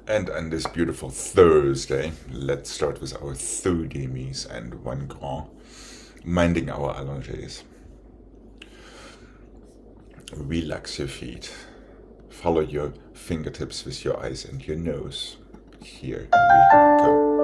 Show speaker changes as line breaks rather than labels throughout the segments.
And on this beautiful Thursday, let's start with our 2 demi and 1 grand, minding our allonges. Relax your feet. Follow your fingertips with your eyes and your nose. Here we go.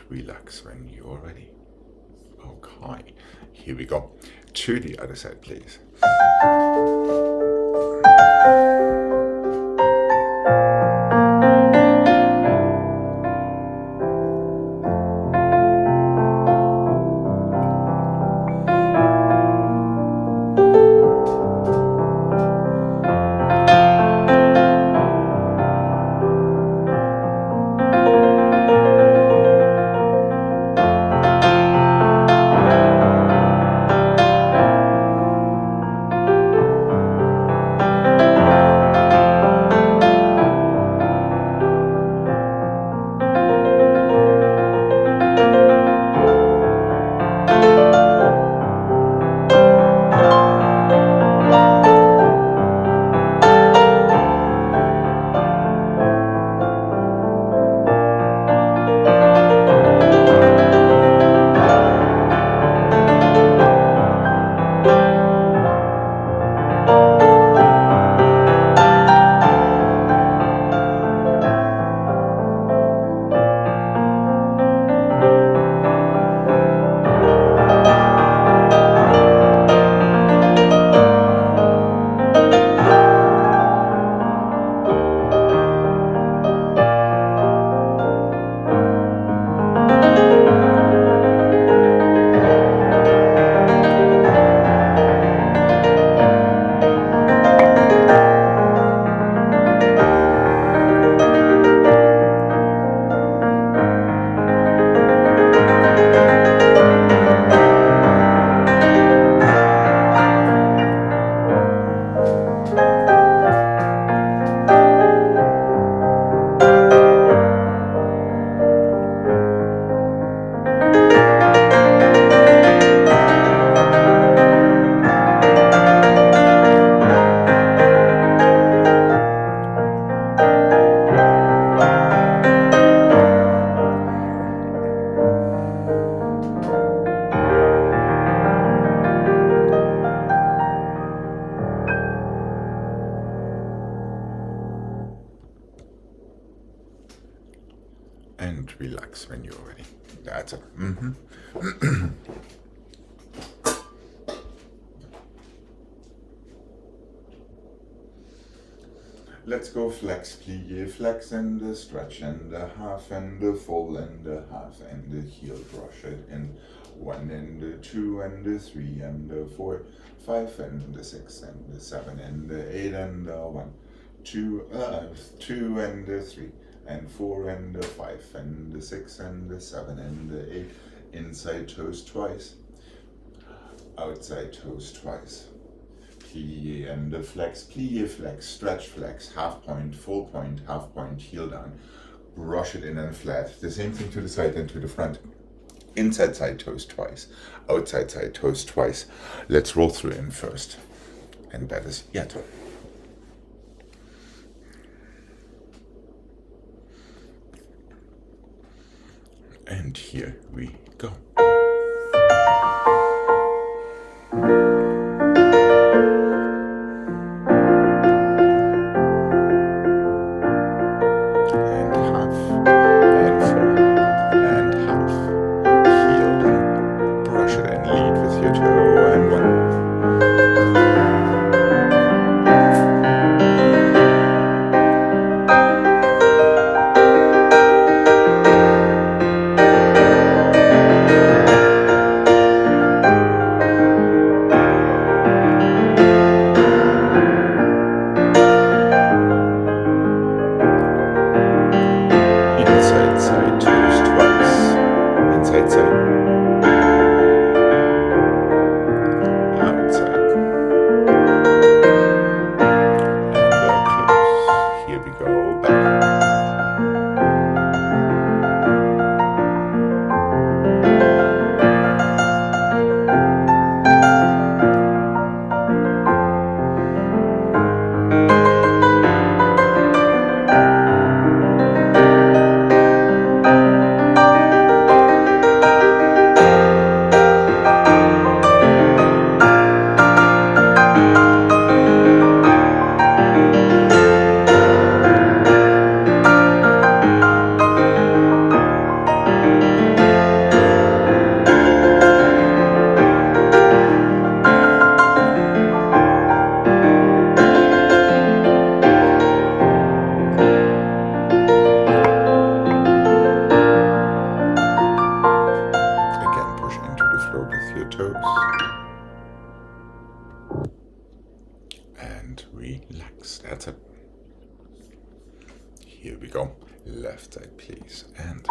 Relax when you're ready. Okay, here we go. To the other side, please. Let's go flex, plie, flex, and the stretch, and the half, and the full, and the half, and the heel, brush it in. 1 and the 2 and the 3 and the 4, 5 and the 6 and the 7 and the 8 and the 1, 2 and the 3 and 4 and the 5 and the 6 and the 7 and the 8. Inside toes twice, outside toes twice. Plie and the flex, plie, flex, stretch, flex, half point, full point, half point, heel down. Brush it in and flat. The same thing to the side and to the front. Inside side toes twice, outside side toes twice. Let's roll through in first. And that is yet. And here we go. And relax. That's it. Here we go. Left side, please. And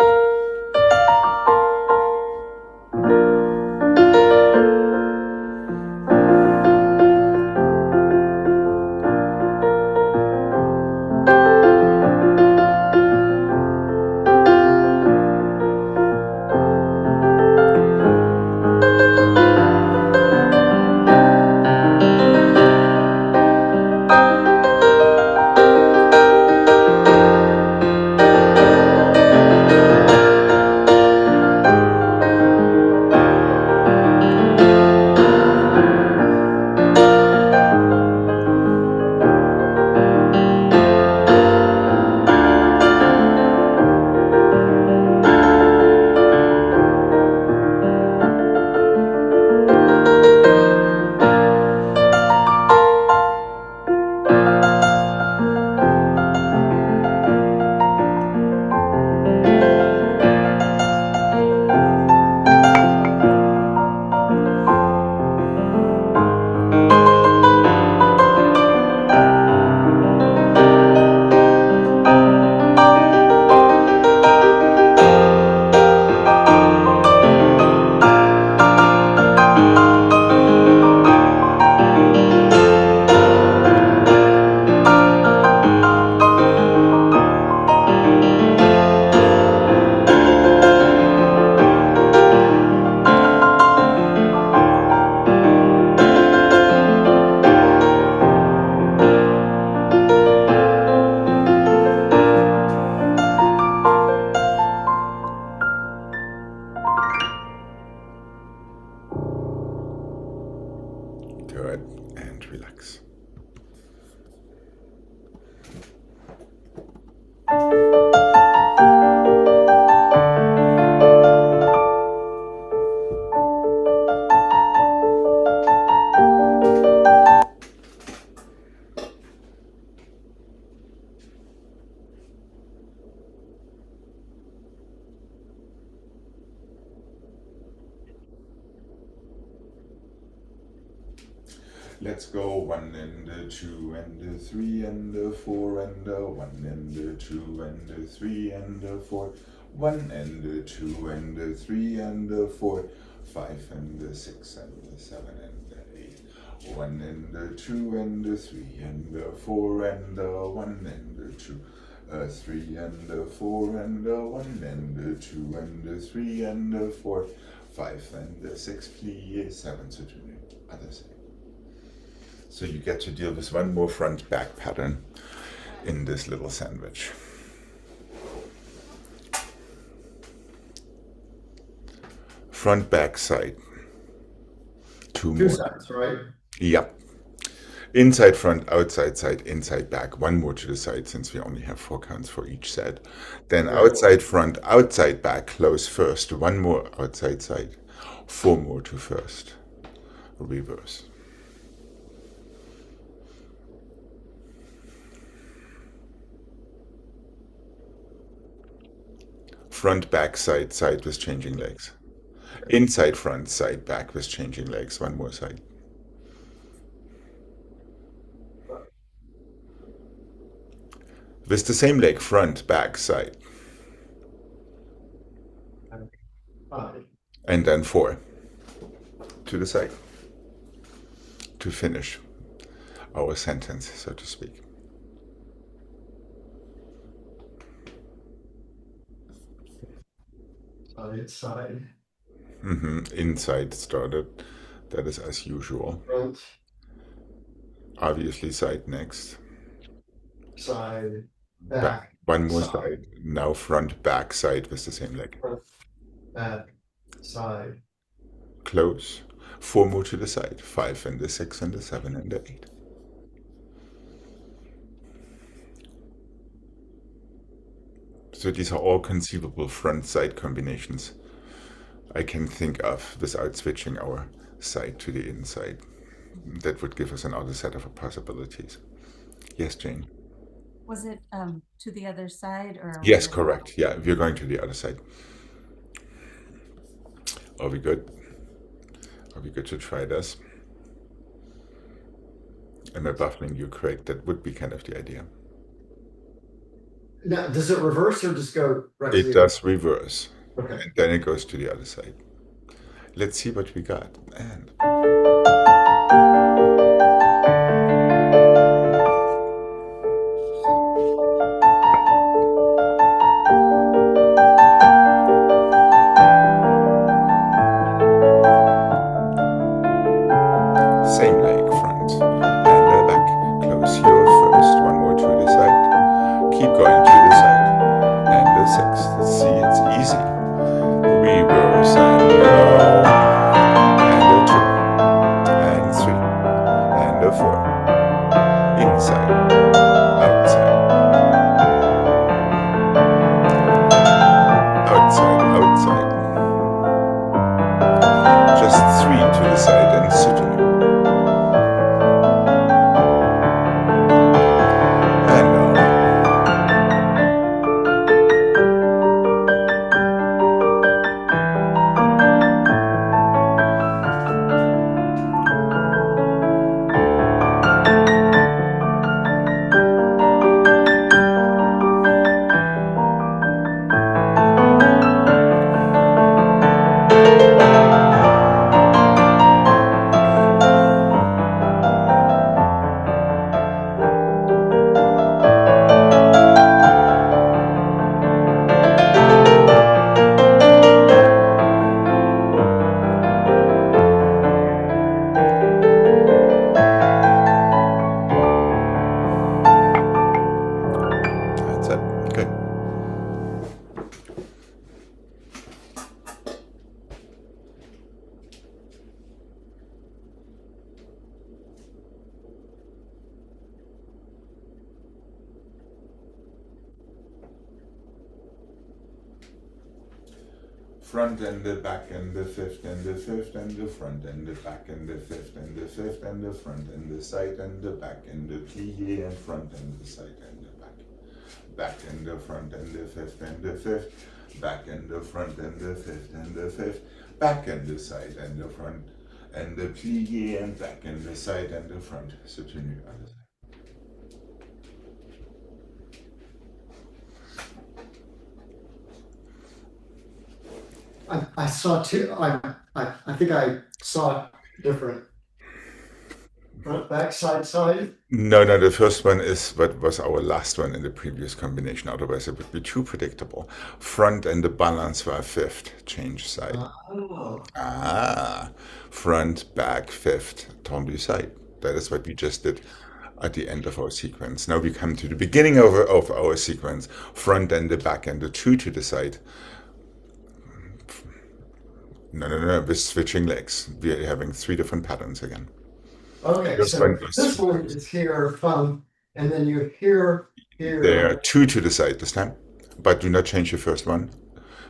good. And relax. Let's go 1 and the 2 and the 3 and the 4 and the 1 and the 2 and the 3 and the 4. 1 and the 2 and the 3 and the 4. 5 and the 6 and the 7 and the 8. 1 and the 2 and the 3 and the 4 and the 1 and the 2. 3 and the 4 and the 1 and the 2 and the 3 and the 4. 5 and the 6, please. 7 to the other side. So you get to deal with one more front back pattern in this little sandwich. Front back side. Two more.
sides, right?
Yep. Inside front, outside side, inside back. One more to the side since we only have 4 counts for each set. Then outside front, outside back, close first. One more outside side. 4 more to first. Reverse. Front, back, side, side with changing legs. Inside, front, side, back with changing legs. One more side. With the same leg, front, back, side. And then 4 to the side to finish our sentence, so to speak.
Side.
Inside started. That is as usual.
Front.
Obviously, side next.
Side. Back.
One more side. Now front, back, side with the same leg.
Front. Back. Side.
Close. 4 more to the side. 5 and the 6 and the 7 and the 8. So these are all conceivable front-side combinations I can think of without switching our side to the inside. That would give us another set of possibilities. Yes, Jane?
Was it to the other side or?
Yes, correct. Yeah, we're going to the other side. Are we good? Are we good to try this? Am I baffling you, Craig? That would be kind of the idea.
Now, does it reverse or just go right?
It does reverse.
Okay.
And then it goes to the other side. Let's see what we got. And same leg, front and back. Close your first. One more to the side. Keep going to the side. And the 6. Let's see, it's easy. Reverse and go. And a 2. And 3. And a 4. Inside. Outside. Outside, outside. Just 3 to the side and sitting. Front and the back and the fifth and the fifth and the front and the back and the fifth and the fifth and the front and the side and the back and the plie and front and the side and the back. Back and the front and the fifth and the fifth. Back and the front and the fifth and the fifth. Back and the side and the front and the plie and back and the side and the front. Soutenu other side.
I saw two, I think I saw different. Front, back, side, side.
No, the first one is what was our last one in the previous combination, otherwise it would be too predictable. Front and the balance were fifth, change side.
Oh,
Front, back, fifth, tendu side. That is what we just did at the end of our sequence. Now we come to the beginning of our sequence. Front and the back and the two to the side. No, we're switching legs. We're having three different patterns again.
okay,
First
so
one goes
this one is here, thumb, and then you're here,
There are
here.
two to the side this time, but do not change your first one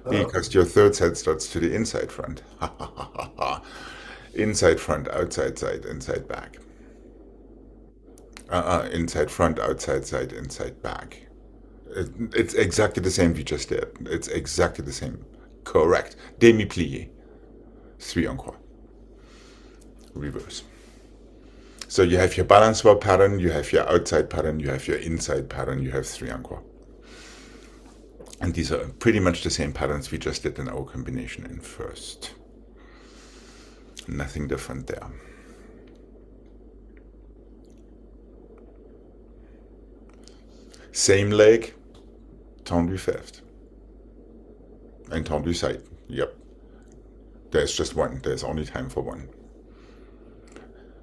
Oh,
because your third side starts to the inside front. Inside front, outside side, inside back. Inside front, outside side, inside back. It's exactly the same we just did. It's exactly the same. Correct. Demi plie. Three encore. Reverse. So you have your balance swap pattern, you have your outside pattern, you have your inside pattern, you have three encore. And these are pretty much the same patterns we just did in our combination in first. Nothing different there. Same leg, tendu fifth. And tendu side. Yep. There's just one. There's only time for one.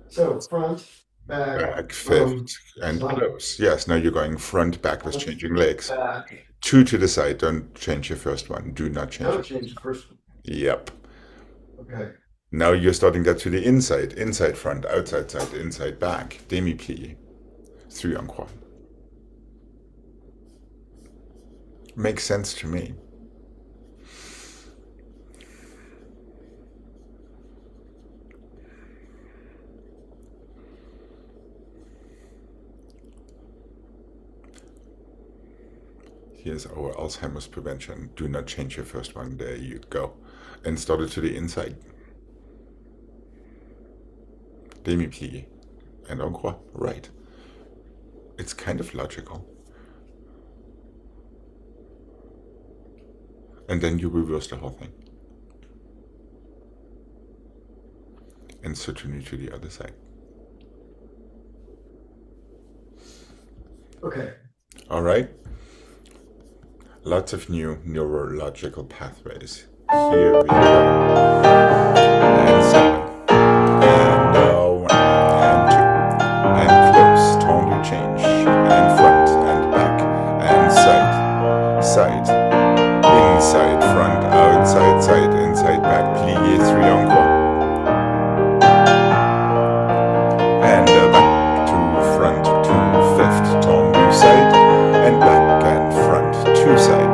so front, back,
Back, fifth, and
side,
close. Yes, now you're going front, back with changing legs.
back.
Two to the side. Don't change your first one. Do not change
No,
it.
change the first one.
Yep.
Okay.
Now you're starting that to the inside. Inside front, outside side, inside back. Demi plie. Three encore. Makes sense to me. Here's our Alzheimer's prevention. Do not change your first one. There you go. And start it to the inside. Demi plie. And encore. Right. It's kind of logical. And then you reverse the whole thing. And soutenu to the other side.
Okay.
All right. Lots of new neurological pathways. Here we go. And 7. And 1. And 2. And close. Tendu change. And front. And back. And side. Side. Inside. Front. Outside. Side. Inside. Back. Plie. 3 encore. And back to front. To fifth. Tendu side. And back and front. Two side.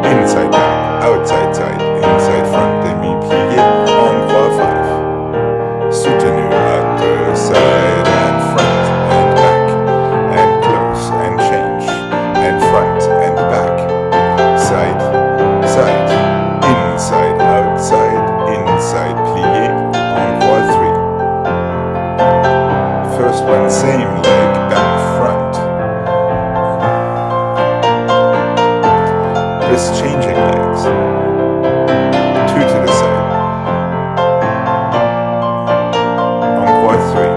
Inside back, outside side, inside front, demi plie, encore 5. Soutenu at the side and front and back and close and change and front and back, side, side, inside, outside, inside plie, encore 3. First one same leg, back front. With changing legs. 2 to the side. Encore 3.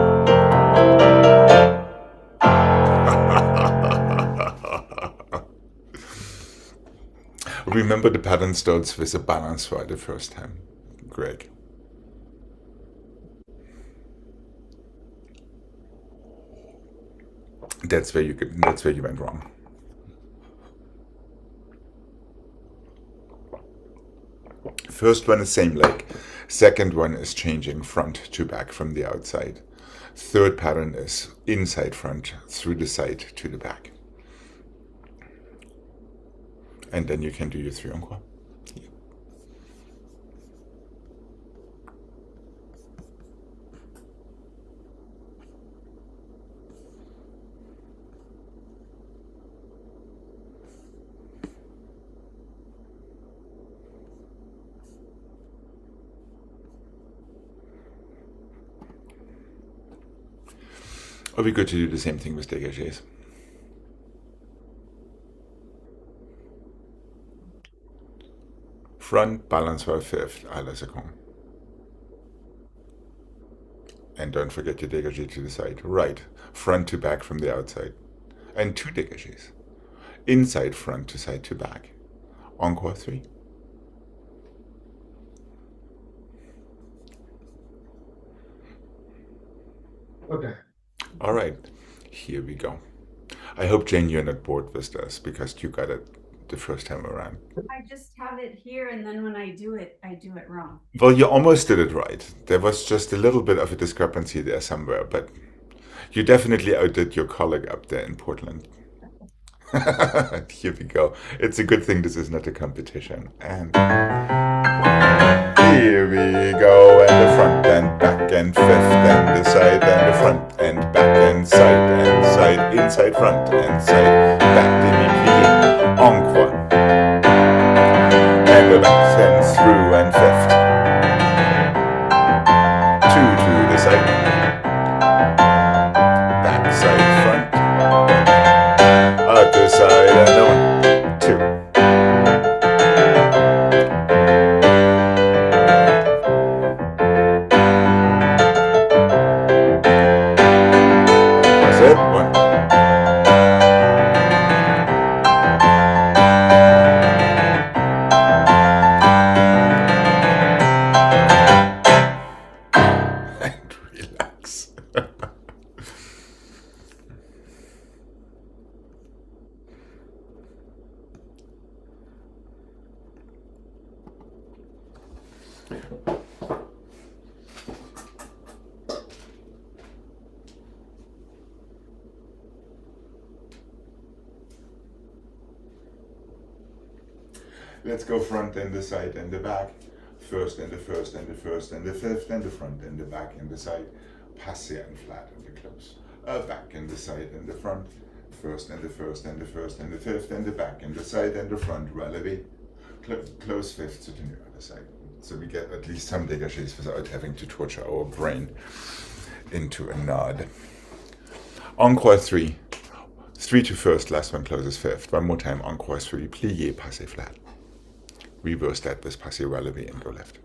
Remember the pattern starts with a balance for the first time, Gregg. That's where you went wrong. First one is same leg. Second one is changing front to back from the outside. Third pattern is inside front through the side to the back. And then you can do your 3 encore. Are we good to do the same thing with dégagés? Front, balance for a fifth, à la seconde. And don't forget your dégagé to the side. Right, front to back from the outside. And 2 dégagés. Inside front to side to back. Encore 3.
Okay.
All right, here we go. I hope, Jane, you're not bored with this because you got it the first time around.
I just have it here, and then when I do it wrong.
Well, you almost did it right. There was just a little bit of a discrepancy there somewhere, but you definitely outdid your colleague up there in Portland. Here we go. It's a good thing this is not a competition. And here we go. And the front and back and fifth and the side and the front and back and side, inside front and side, back demi-plie, encore. And the back and through and fifth. 2 to the side. Back, side, front. Other side and the 1, 2. That's it. 1. And relax. Let's go front and the side and the back. First and the first and the first and the fifth and the front and the back and the side. Passé and flat and the close. Back and the side and the front. First and the first and the first and the fifth and the back and the side and the front. Relevé. Close fifth to the other side. So we get at least some dégagés without having to torture our brain into a nod. Encore 3. 3 to first, last one closes fifth. One more time, encore 3. Plié, passé flat. Reverse that with passé relevé and go left.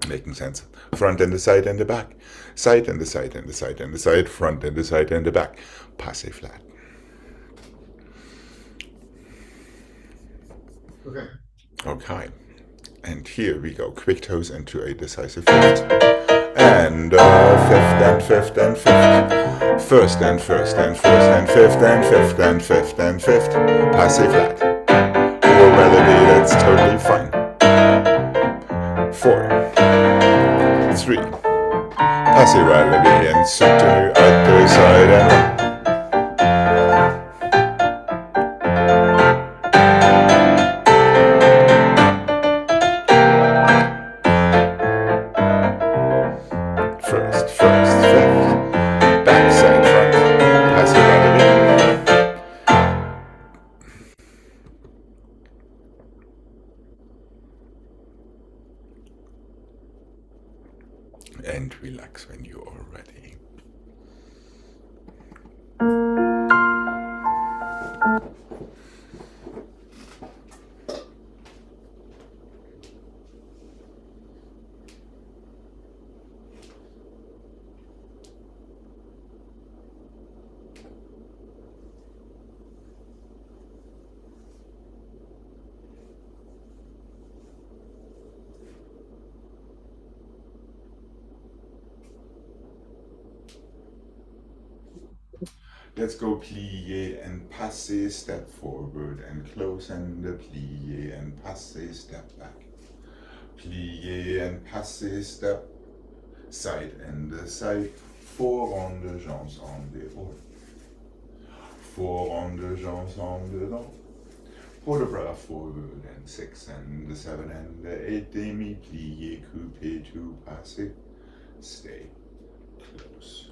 Making sense. Front and the side and the back. Side and the side and the side and the side. Front and the side and the back. Passé flat.
Okay.
Okay. And here we go. Quick toes into a decisive fifth. And fifth and fifth and fifth. First and first and first and fifth and fifth and fifth and fifth. Passé flat. Or relevé, that's totally fine. 4. 3. Passé relevé and soutenu other side and 1. First, fifth. Back, side, front. Passé relevé. And relax when you are ready. Let's go plié and passé, step forward and close and plié and passé, step back. Plié and passé, step side and side. 4 on the jambes en dehors. 4 on the jambes en dedans. Pour the bras forward and 6 and 7 and 8. Demi plié, coupé to passé. Stay close.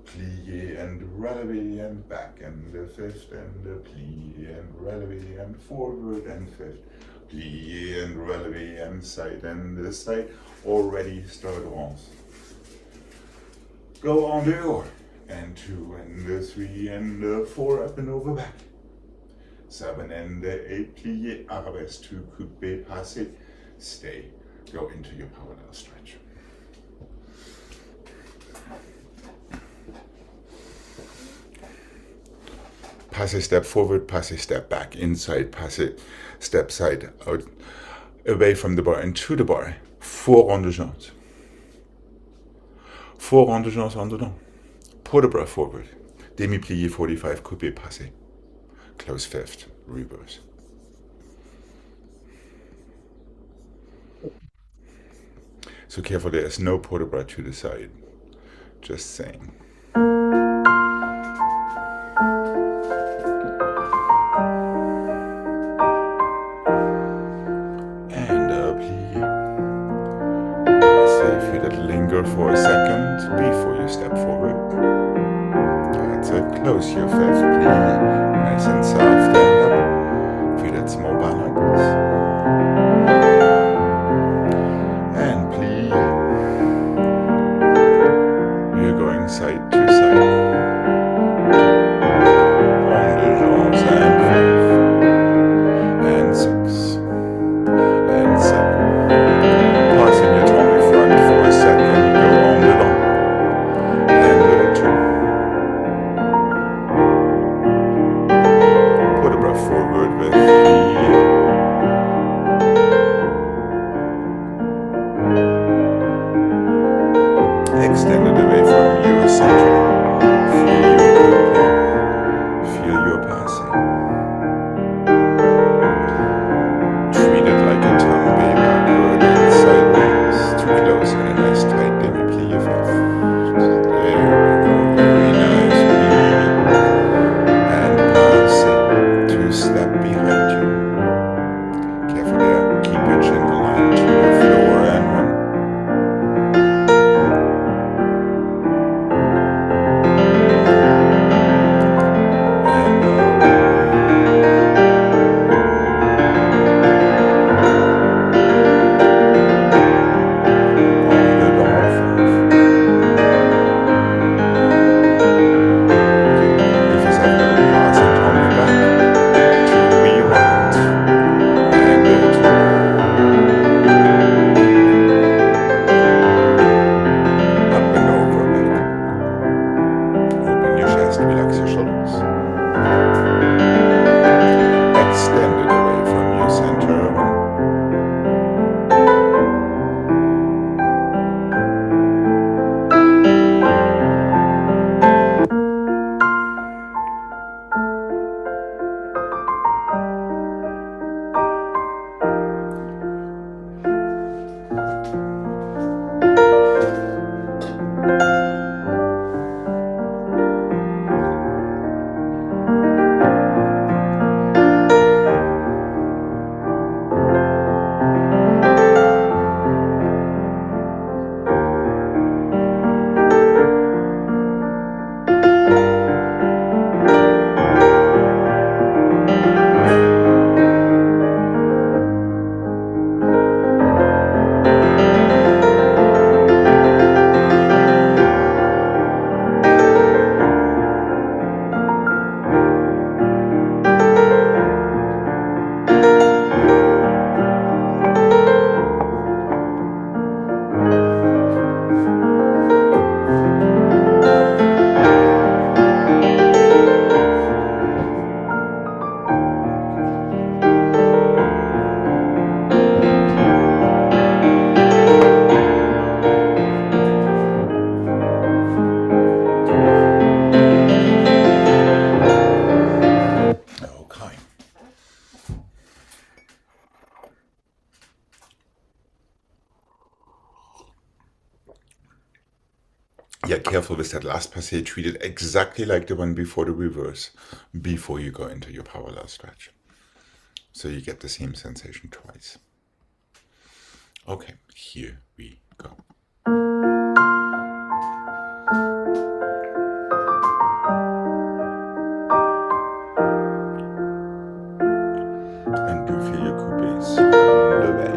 Plié and relevé and back and the fifth and plié and relevé and forward and fifth. Plié and relevé and side and the side. Already start once. Go en dehors. And 2 and 3 and 4 up and over back. 7 and 8, plié, arabesque, 2, coupé, passé, stay. Go into your parallel stretch. Passé, step forward, passé, step back, inside, passé, step side, out, away from the bar and to the bar. 4 rondes de jambes. 4 rondes de jambes en dedans. Pour the bras forward. Demi-plié, 45, coupé, passé. Close fifth, reverse. So careful, there's no port de bras to the side. Just saying. And plié. Passé, feel that linger for a second before you step forward. That's it. Close your fifth, plié. Nice and soft, stand up. Feel that small balance. And plié. You're going side to side. On the jambes and 5 and 6 and 7. Passing your tongue in front for a second. Go on the long. And 2. Put a breath forward with plié. Extended away from your center. Feel your coupé. Feel your passing. Treat it like a tombe backward and sideways. Too close and a nice tight demi-plié fifth. There we go. Very nice. Plié. And passing. 2 step behind you. Careful there. Keep your chin aligned to the floor and 1. Yeah, careful with that last passé. Treat it exactly like the one before the reverse, before you go into your parallel stretch. So you get the same sensation twice. Okay, here we go. And do feel your coupés on the way.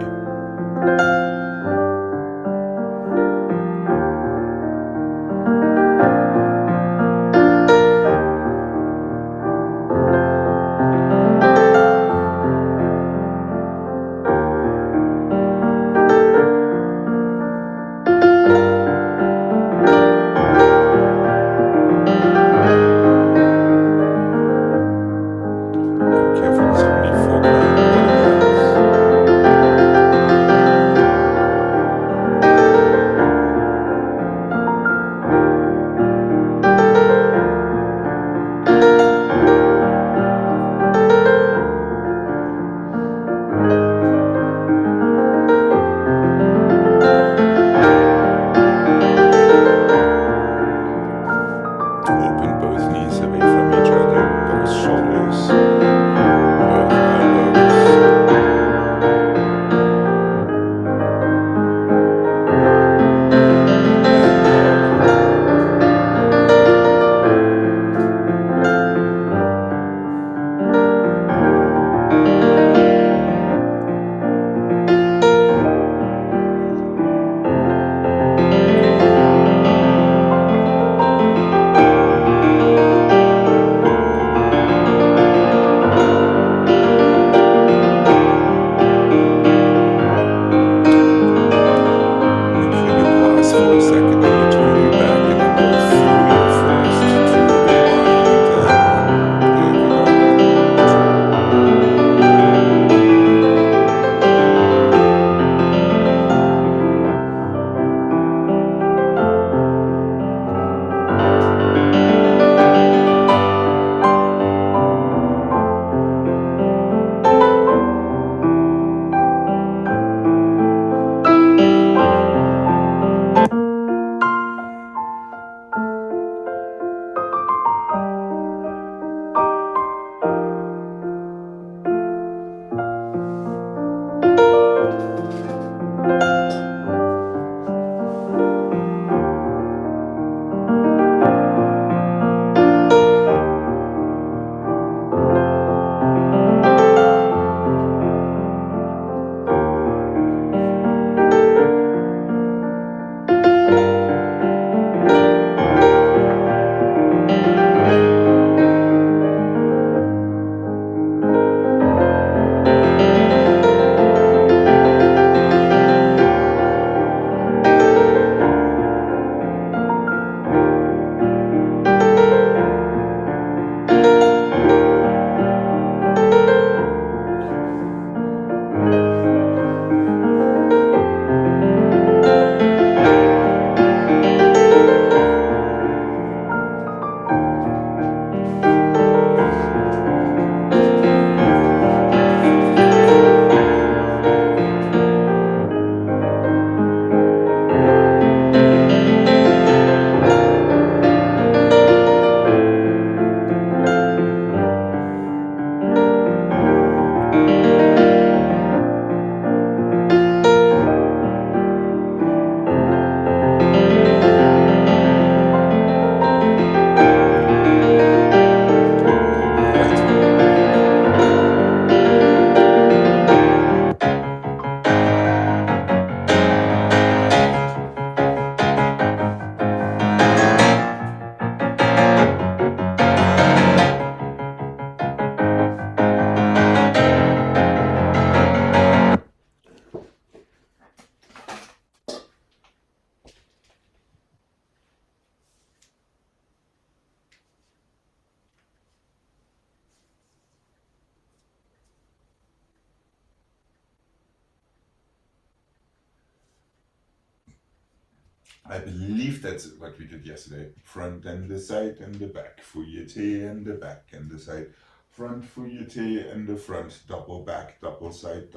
I believe that's what we did yesterday. Front and the side and the back. Fouilleté and the back and the side. Front fouilleté and the front. Double back, double side,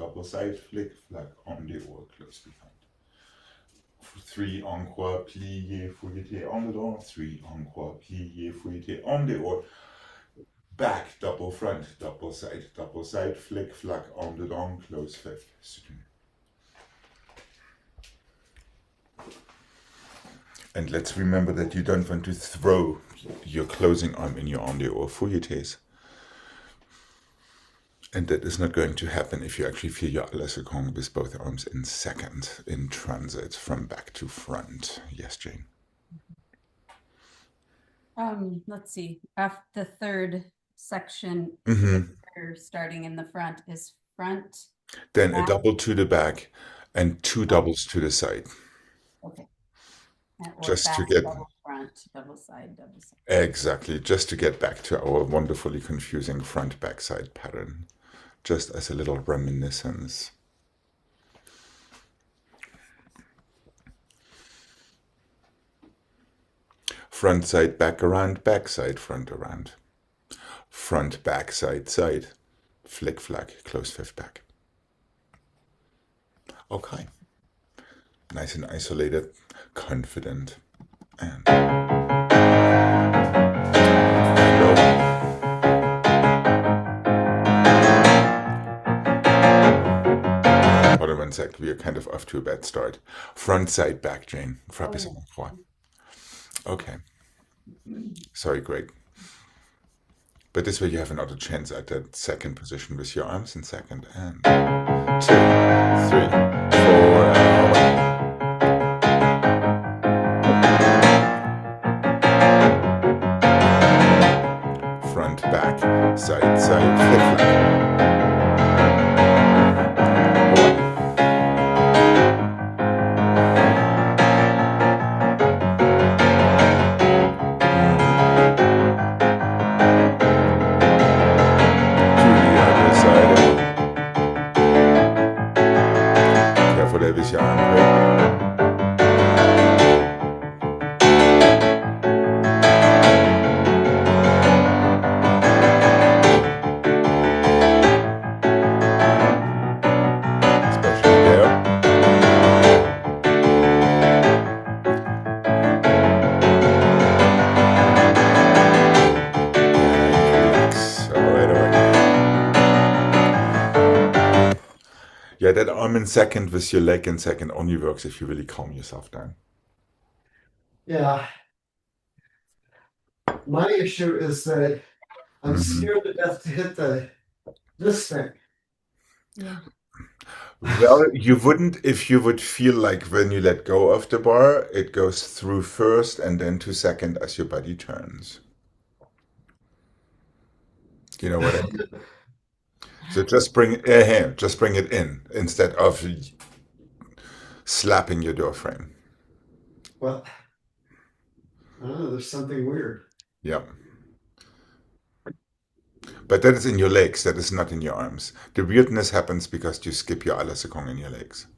flick, flack, on the oar, close behind. 3 encore, plié, fouilleté on the door. 3 encore, plié, fouilleté on the oar. Back, double front, double side, flick, flack, on the door, close 5th. And let's remember that you don't want to throw your closing arm in your onde or fouilletés. And that is not going to happen if you actually feel your à la seconde with both arms in second, in transit from back to front. Yes, Jane.
Let's see. After the third section, starting in the front is front.
Then a double to the back and 2 doubles to the side.
Okay.
Just
back,
to get
double front, double side.
Exactly, just to get back to our wonderfully confusing front back side pattern, just as a little reminiscence. Front side back around, back side front around. Front back side side. Flick flack, close 5th back. Okay. Nice and isolated, confident, and hold on 1 sec, we are kind of off to a bad start. Front side back, Jane. Frappe is en croix. Okay. Sorry, Greg. But this way you have another chance at that second position with your arms in second. And 2, 3, 4, front, back, side, flick, flack. Davis your arm, especially there. All right. Yeah, that arm in second with your leg in second only works if you really calm yourself down.
Yeah. My issue is that I'm scared to death to hit this thing.
Yeah.
Well, you wouldn't if you would feel like when you let go of the bar, it goes through first and then to second as your body turns. You know what I mean? So just bring it in instead of slapping your door frame.
Well, I don't know, there's something weird.
Yeah. But that is in your legs, that is not in your arms. The weirdness happens because you skip your à la seconde in your legs.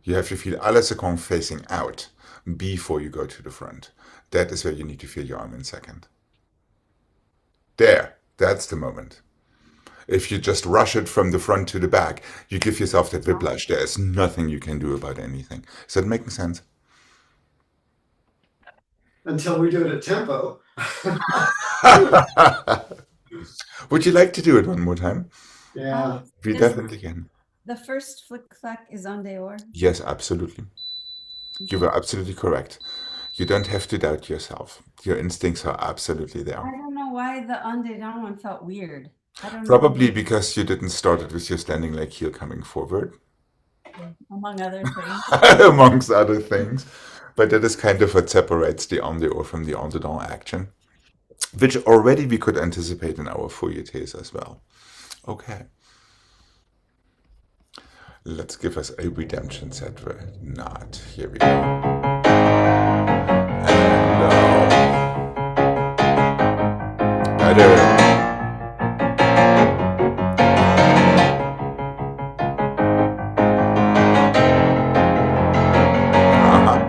You have to feel à la seconde facing out before you go to the front. That is where you need to feel your arm in second. There, that's the moment. If you just rush it from the front to the back, you give yourself that whiplash. There is nothing you can do about anything. Is that making sense?
Until we do it at tempo.
Would you like to do it one more time?
Yeah.
We definitely can.
The first flick flack is on dehors.
Yes, absolutely. You were absolutely correct. You don't have to doubt yourself. Your instincts are absolutely there.
I don't know why the on down one felt weird. I don't
Probably
know.
because you didn't start it with your standing leg heel coming forward.
Among other things.
Amongst other things. But that is kind of what separates the on dehors from the on dedans action, which already we could anticipate in our fouilletés as well. Okay. Let's give us a redemption set knot. Here we go. And better. Uh-huh.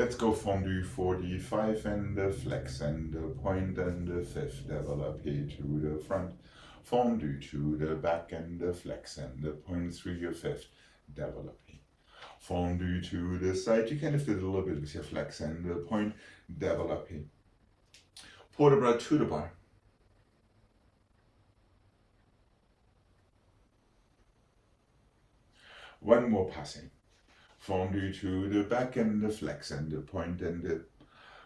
Let's go fondu 45 and the flex and the point and the fifth, develop here to the front, fondu to the back and the flex and the point through your fifth, develop here. Fondu to the side, you can lift it a little bit with your flex and the point, develop here. Port the bras to the bar. One more passing. Fondu to the back and the flex and the point and the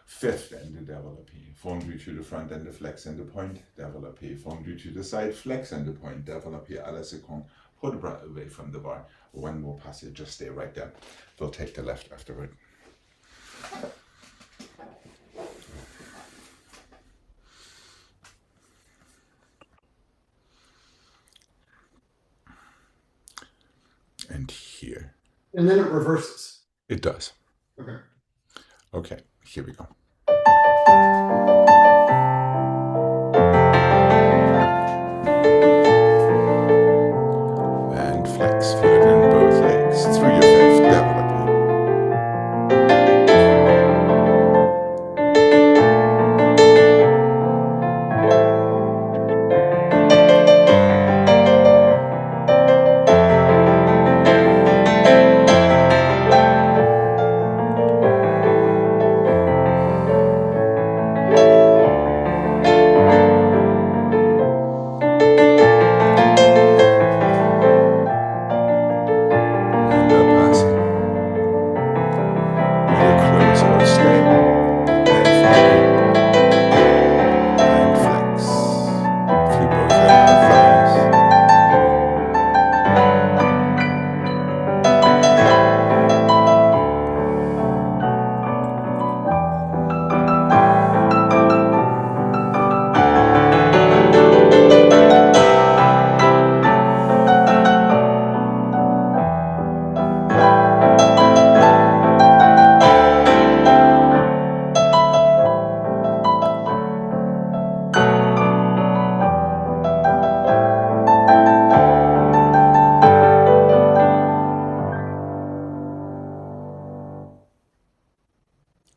fifth and the develop here. Fondu to the front and the flex and the point, develop here. Fondu to the side, flex and the point, develop here. À la seconde. Pull the bra away from the bar. One more passage, just stay right there. We'll take the left afterward. And here.
And then it reverses.
It does.
Okay.
Okay, here we go. And flex, feel it in both legs. Through your fifth, develop here.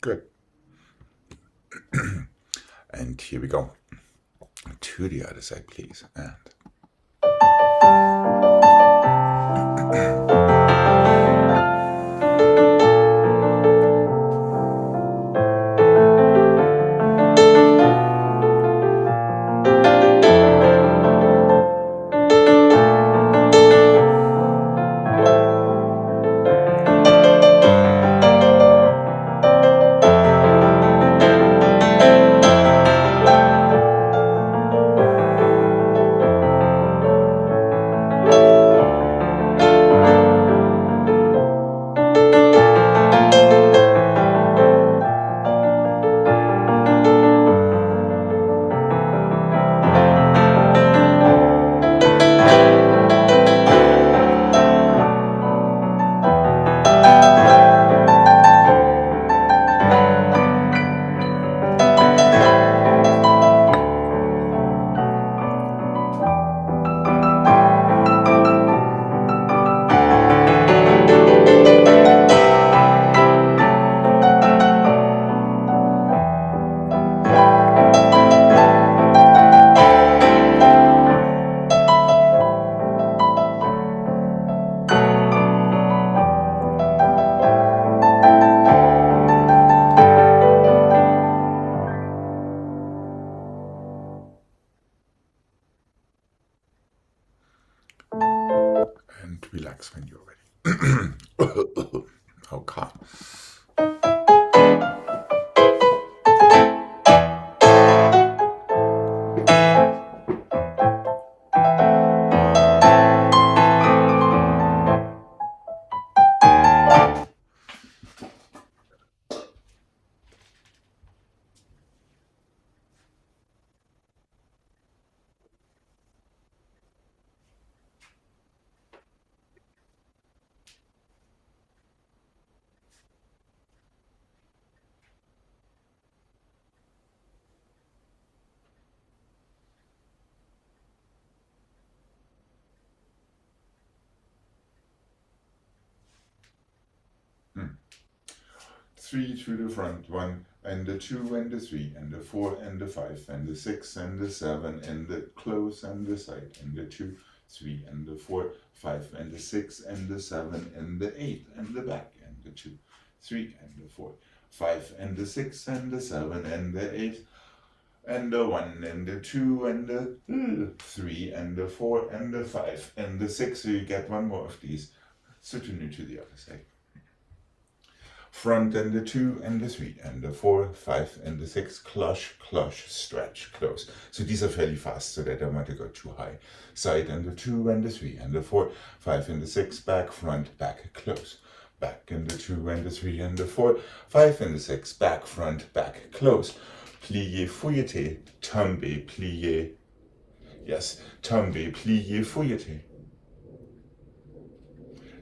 Good. And here we go. To the other side, please. And relax when you're ready. Oh, God. 3 to the front, 1 and the 2 and the 3 and the 4 and the 5 and the 6 and the 7 and the close and the side and the 2, 3 and the 4, 5 and the 6 and the 7 and the 8 and the back and the 2, 3 and the 4, 5 and the 6 and the 7 and the 8 and the 1 and the 2 and the 3 and the 4 and the 5 and the 6. So you get one more of these. So to the other side. Front and the 2 and the 3 and the 4, 5 and the 6, clutch, clutch, stretch, close. So these are fairly fast, so they don't want to go too high. Side and the 2 and the 3 and the 4, 5 and the 6, back, front, back, close. Back and the 2 and the 3 and the 4, 5 and the 6, back, front, back, close. Plié, fouilleté, tombé, plié. Yes, tombé, plié, fouilleté.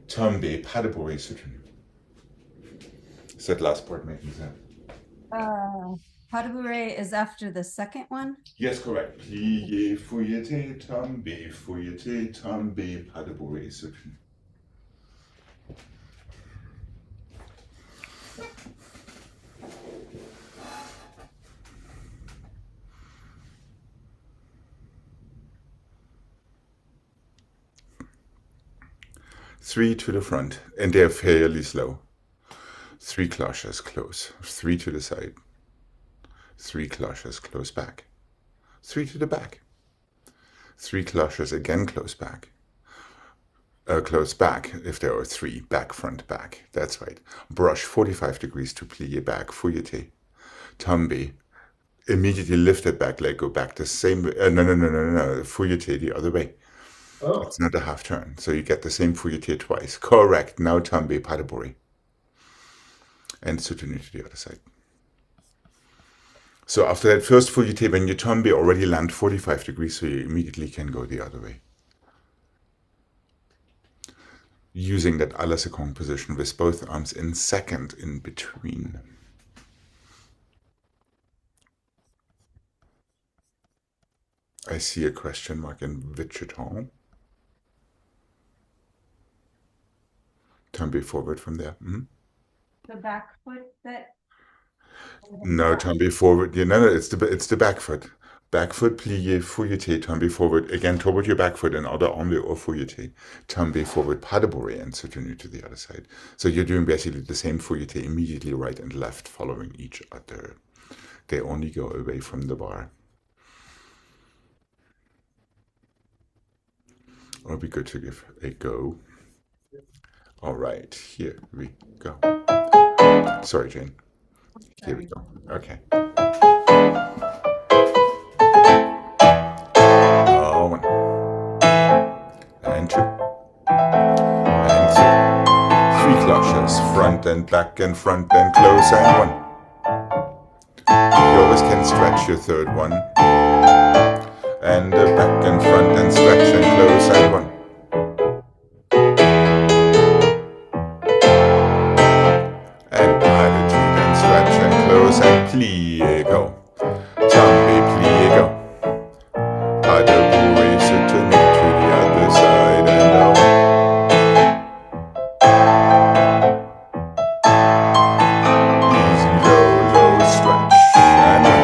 Tombé, pas de bourrée soutenu. Is that last part making sense?
Pas de bourrée is after the second one?
Yes, correct. Plié, fouilleté, tombé, pas de bourrée soutenu. Three to the front, and they're fairly slow. 3 cloches close, 3 to the side, 3 cloches close back, 3 to the back, 3 cloches again close back, if there are 3, back, front, back, that's right. Brush 45 degrees to plié back, fouilleté, tombé, immediately lift that back leg, go back the same way, no, fouilleté the other way.
Oh,
It's not a half turn, so you get the same fouilleté twice. Correct, now tombé, pas de bourrée. And soutenu to the other side. So after that first fouilleté, when you tombé, already land 45 degrees, so you immediately can go the other way. Using that à la seconde position with both arms in second in between. I see a question mark in Wichita. Tombé forward from there.
The back foot that?
No, tombé forward. Yeah, no, it's the back foot. Back foot, plié, fouilleté, tombé forward. Again, toward your back foot and other only or fouilleté. Tombé forward, pas de bourrée, and soutenu to the other side. So you're doing basically the same fouilleté immediately right and left following each other. They only go away from the bar. Or be good to give a go. All right, here we go. Sorry, Jane. Here we go. Okay. 1 and 2 and 3. 3 cloches, front and back and front and close and 1. You always can stretch your third one. And back and front and stretch and close and 1. And attitude and stretch and close and plié, go. Tombé, plié, go. Pas de bourrée, soutenu to the other side and down. Easy, low, stretch and 1.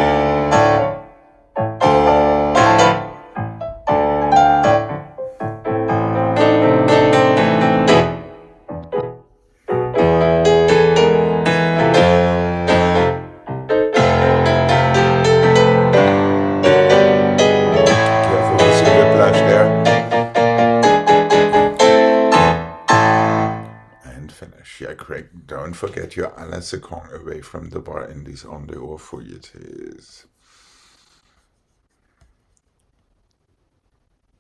Yeah, Gregg, don't forget your à la seconde away from the bar in these on the or fouilletés.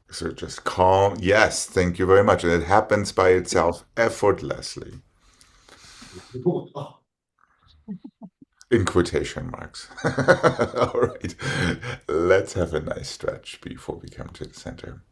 So just calm. Yes, thank you very much. And it happens by itself effortlessly. In quotation marks. All right. Let's have a nice stretch before we come to the center.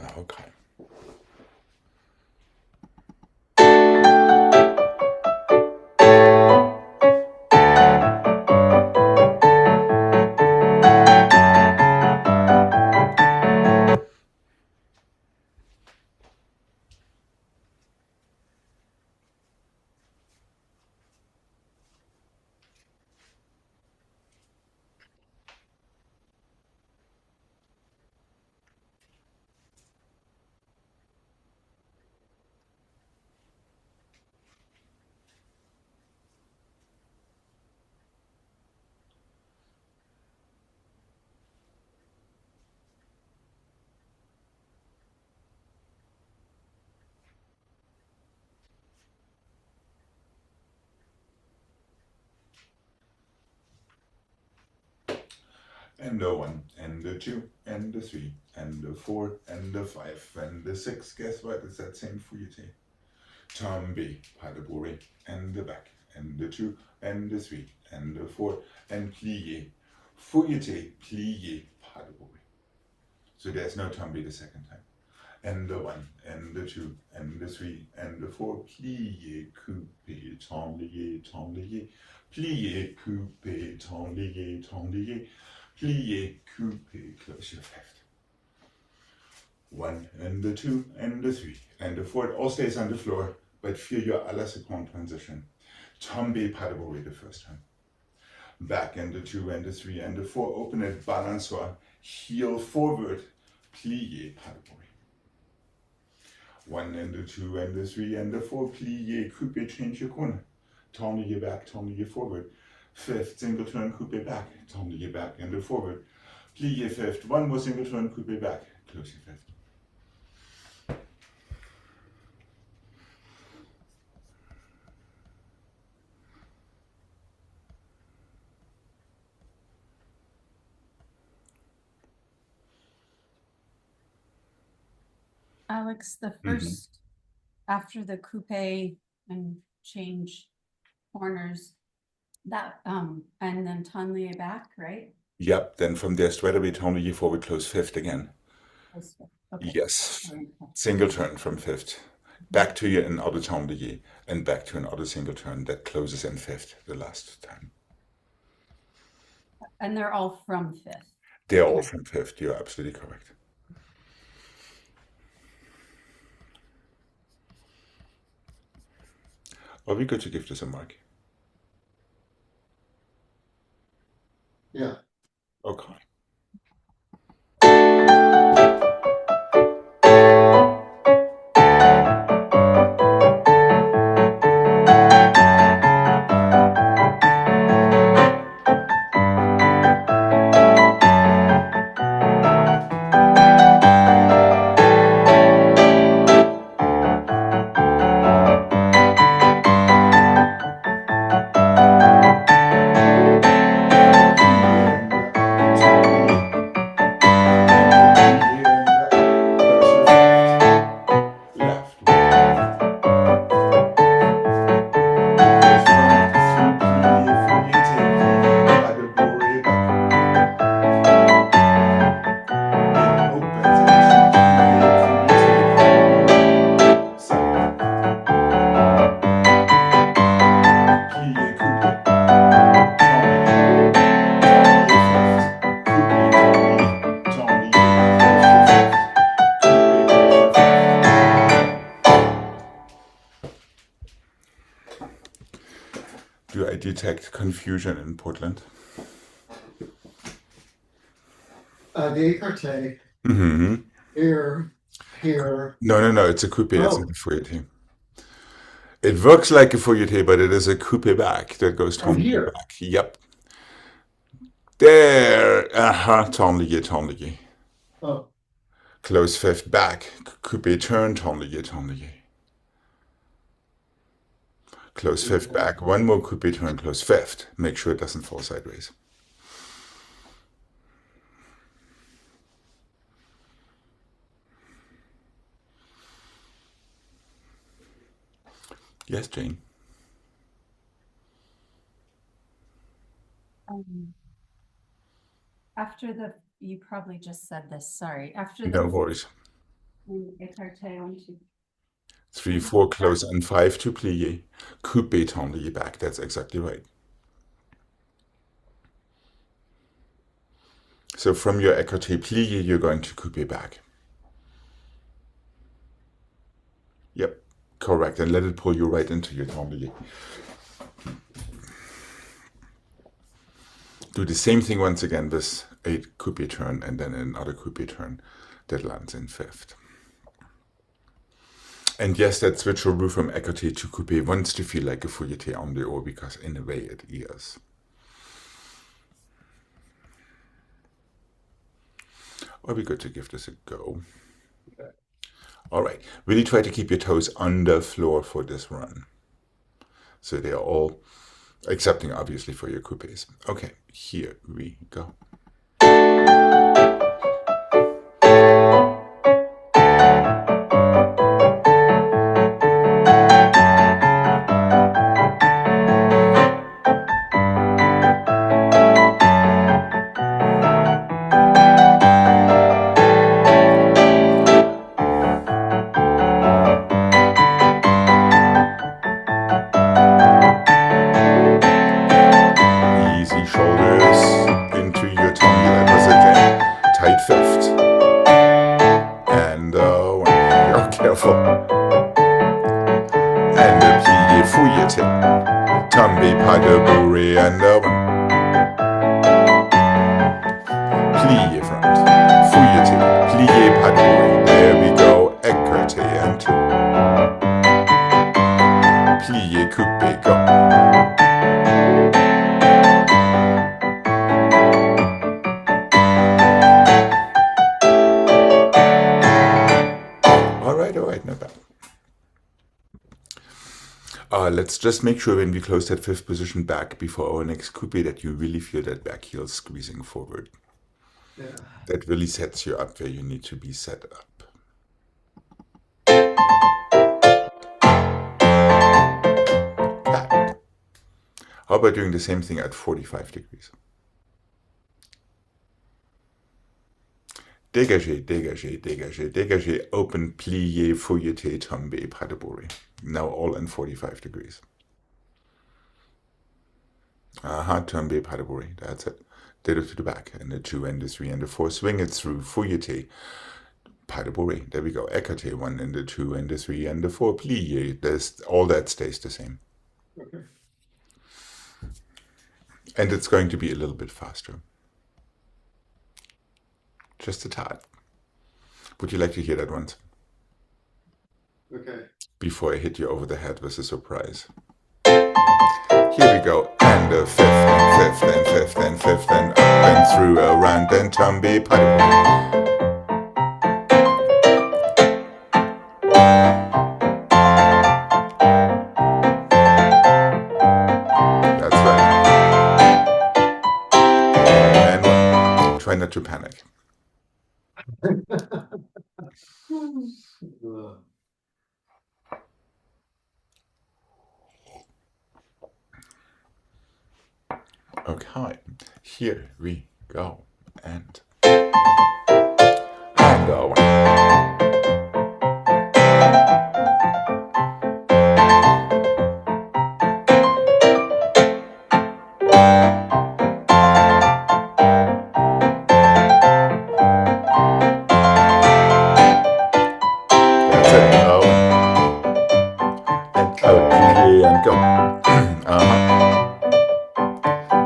Okay. And the 1, and the 2, and the 3, and the 4, and the 5, and the 6. Guess what? It's that same fouilleté. Tombe, pas de bourrée, and the back, and the 2, and the 3, and the 4, and plié. Fouilleté, plié, pas de bourrée. So there's no tombe the second time. And the 1, and the 2, and the 3, and the 4, plié, coupé, tenlié, tenlié, plié, coupé, tenlié, tenlié, plié, coupé, close your 5th. 1, and the 2, and the 3, and the 4, it all stays on the floor, but feel your à la seconde transition. Tombe, pas de bourrée the first time. Back, and the 2, and the 3, and the 4, open it, balançoire, heel forward, plié, pas de bourrée. 1, and the 2, and the 3, and the 4, plié, coupé, change your corner. Tourne back, tourne forward. 5th, single turn, coupé back, tourne back, and the forward. Plié 5th, 1 more single turn, coupé back, close your 5th.
Alex, the first, after the coupe and change corners, that, and then Tonlier back, right?
Yep, then from there straight away, tourne forward, close 5th again.
Okay.
Yes,
All right.
single turn from 5th. Back to your another tourne and back to another single turn that closes in 5th the last time.
And they're all from 5th.
They're all from 5th, you're absolutely correct. Are we good to give this a mark?
Yeah.
Okay. Do I detect confusion in Portland?
The écarté
Mm-hmm.
here.
No, it's a coupe, it's
Oh.
not a fouilleté. It works like a fouilleté, but it is a coupe back that goes
Oh, here.
back. Yep. There. Tourne tourne.
Oh,
Close 5th back. Coupe turn, tourne. Close 5th back. 1 more coupe turn, close 5th. Make sure it doesn't fall sideways. Yes, Jane.
After the, you probably just said this, sorry. After
No
the
worries.
And écarté, 1, 2.
3, 4, close, and 5 to plie. Coupé, tendre back. That's exactly right. So from your écarté plie, you're going to coupé back. Yep, correct. And let it pull you right into your tendre. Do the same thing once again with a coupé turn and then another coupé turn that lands in 5th. And yes, that switcheroo from écarté to coupé wants to feel like a fouilleté en dehors because in a way it is. Or we good to give this a go.
Okay.
All right, really try to keep your toes on the floor for this run. So they are all, excepting obviously for your coupés. Okay, here we go. Easy shoulders into your tummy levers again. Tight 5th. And 1. You're careful. And the plie fouilleté. Tombé pas de bourrée and 1. Plie front. Fouilleté. Plie pas de bourrée. There we go. Écarté and 2. Plie coupé go. All right, not bad. Let's just make sure when we close that 5th position back before our next coupé that you really feel that back heel squeezing forward.
Yeah.
That really sets you up where you need to be set up. Back. How about doing the same thing at 45 degrees? Dégagé, dégagé, dégagé, dégagé, open, plié, fouilleté, tombé, pas de bourrée. Now all in 45 degrees. Tombé, pas de bourrée. That's it. Did it to the back, and the 2 and the 3 and the 4. Swing it through, fouilleté, pas de bourrée. There we go. Écarté, 1 and the 2 and the 3 and the 4. Plié. All that stays the same.
Okay.
And it's going to be a little bit faster. Just a tad. Would you like to hear that once?
Okay.
Before I hit you over the head with a surprise. Here we go. And the 5th and 5th and 5th and 5th and up and through, around and tombé, pas de bourrée. That's right. And 1. Try not to panic. Okay, here we go. And 1. That's it. And out, plie and go.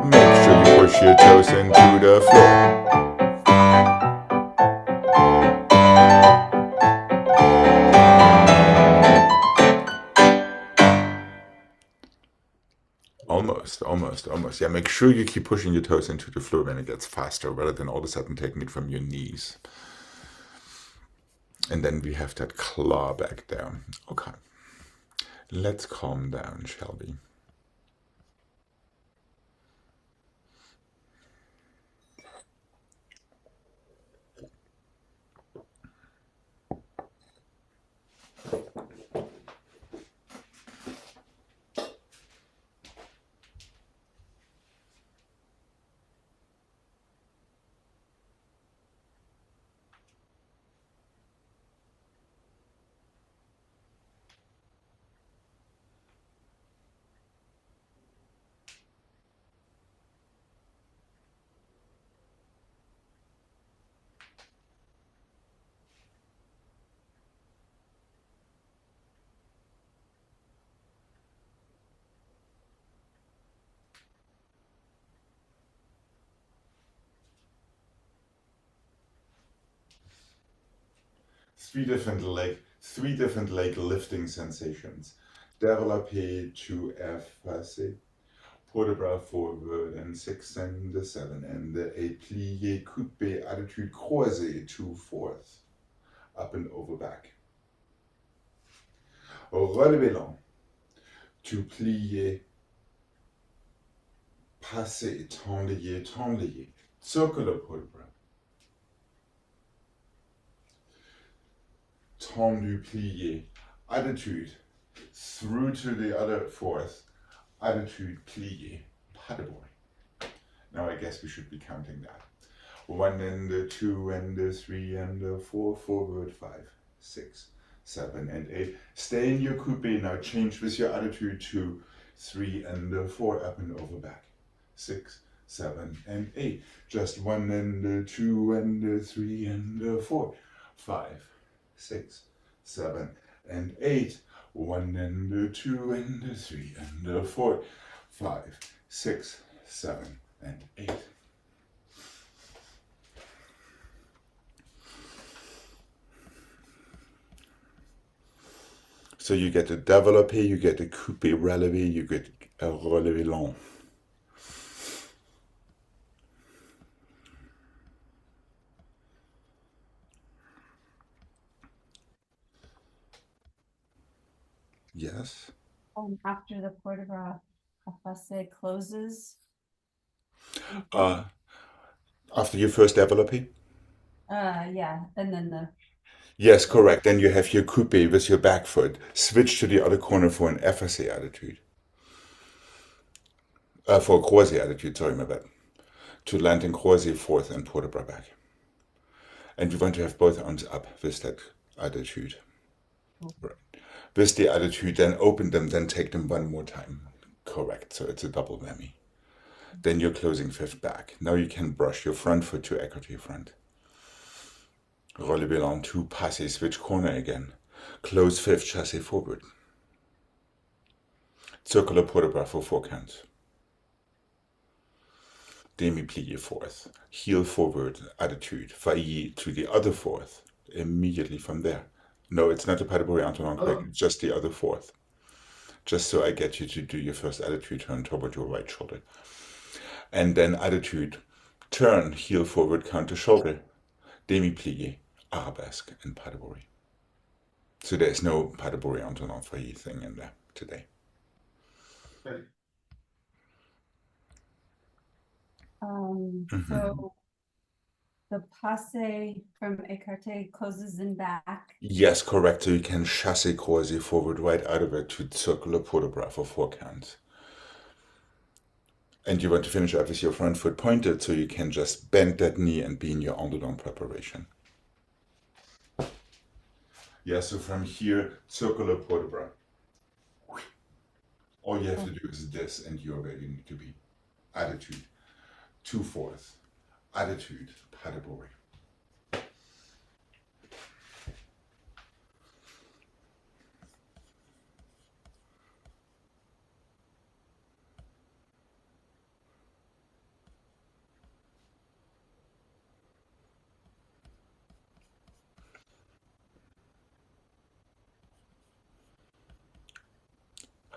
Make sure you push your toes into the floor. Almost. Yeah, make sure you keep pushing your toes into the floor when it gets faster, rather than all of a sudden taking it from your knees. And then we have that claw back there. Okay. Let's calm down, shall we? three different leg lifting sensations. Développé to effacé, port de bras forward and 6 and 7 and 8, plié, coupé, attitude croisée to fourth, up and over back. Relevé long, to plier, passer, tendre, circle le port de bras. Tendu, plié, attitude, through to the other fourth, attitude, plié, pas de boy. Now I guess we should be counting that. 1 and 2 and 3 and 4, forward, 5, 6, 7 and 8. Stay in your coupé, now change with your attitude to 3 and 4, up and over back. 6, 7 and 8. Just 1 and 2 and 3 and 4, 5, 6, 7 and 8. 1 and 2 and 3 and 4, 5, 6, 7 and 8. So you get a développé, you get a coupé relevé, you get a relevé long. Yes.
After the port de bras effacé closes.
After your first développé?
Yeah, and then the
Yes, correct. Then you have your coupé with your back foot. Switch to the other corner for an effacé attitude. For a croisé attitude, sorry, my bad. To land in croisé fourth and port de bras back. And you want to have both arms up with that attitude. Right. With the attitude, then open them, then take them one more time. Correct. So it's a double whammy. Then you're closing fifth back. Now you can brush your front foot to écarté front. Relevé long to passé, switch corner again. Close fifth, chassé forward. Circular port de bras for 4 counts. Demi-plié fourth. Heel forward attitude. Failli to the other fourth. Immediately from there. No, it's not a pas de bourrée Antonin Gregg, just the other fourth. Just so I get you to do your first attitude turn toward your right shoulder. And then attitude, turn, heel forward, counter shoulder, demi-plié, arabesque, and pas de bourrée. So there's no pas de bourrée Antonin Failli thing in there today.
Okay.
So the passe from écarté closes in back.
Yes, correct. So you can chassé croisé forward right out of it to circular port de bras for 4 counts. And you want to finish up with your front foot pointed, so you can just bend that knee and be in your underdog preparation. Yeah, so from here, circular port de bras. All you have to do is this, and you're where you need to be. Attitude, 2/4. Attitude, pas de bourrée.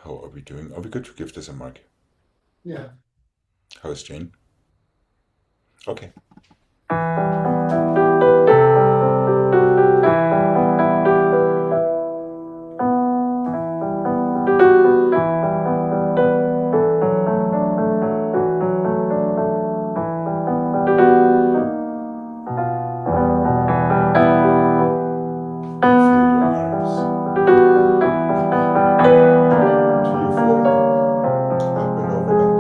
How are we doing? Are we good to give this a mark?
Yeah.
How's Jane? Okay. Feel your arms to your forehead, up and over back.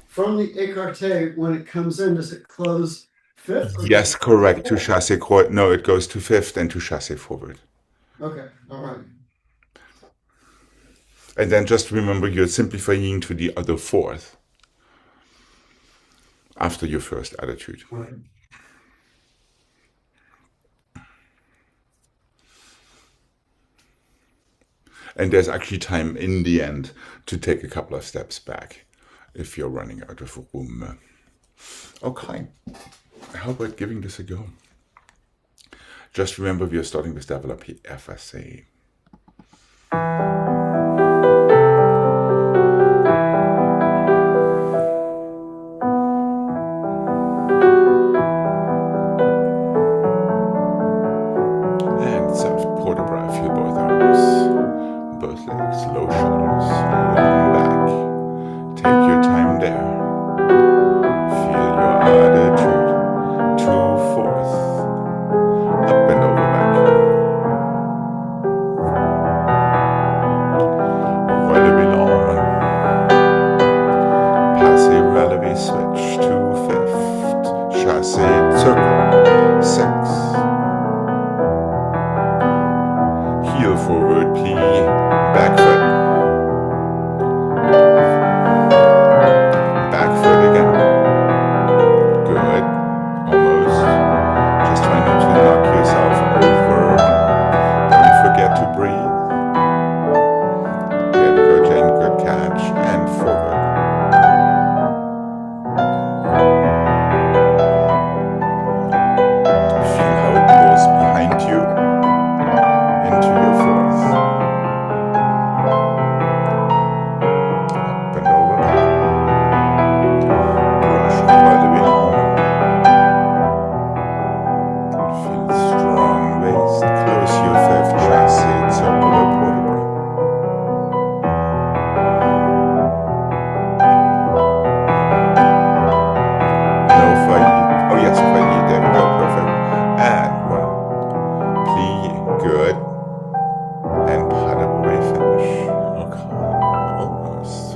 From the écarté, when it comes in, does it close fifth?
Yes, correct. To chassé croix. No, it goes to fifth and to chassé forward.
Okay, all right.
And then just remember you're simplifying to the other fourth after your first attitude.
Right.
And there's actually time in the end to take a couple of steps back if you're running out of room. Okay, how about giving this a go? Just remember we are starting with développé effacé. And soft port de bras, feel both arms, both legs, low shoulders, long back. Take your time there. Feel your attitude. 2/4. Up and over back. Relevé long. Passé, relevé, switch. 2/5. Chassé, circle. 6. Heel forward, plie, back foot. Back foot again. Good. Almost. Just try not to knock yourself over. Don't forget to breathe. Good, good, Jane. Good catch. And forward. Feel how it pulls behind you into your fourth. Up and over back. Brush relevé long. Feel strong waist. Close your fifth. Chassé, circular port de bras. No failli. Oh yes, failli. There we go. Perfect. And one. Plie. Good. And pas de bourrée finish. Okay. Almost.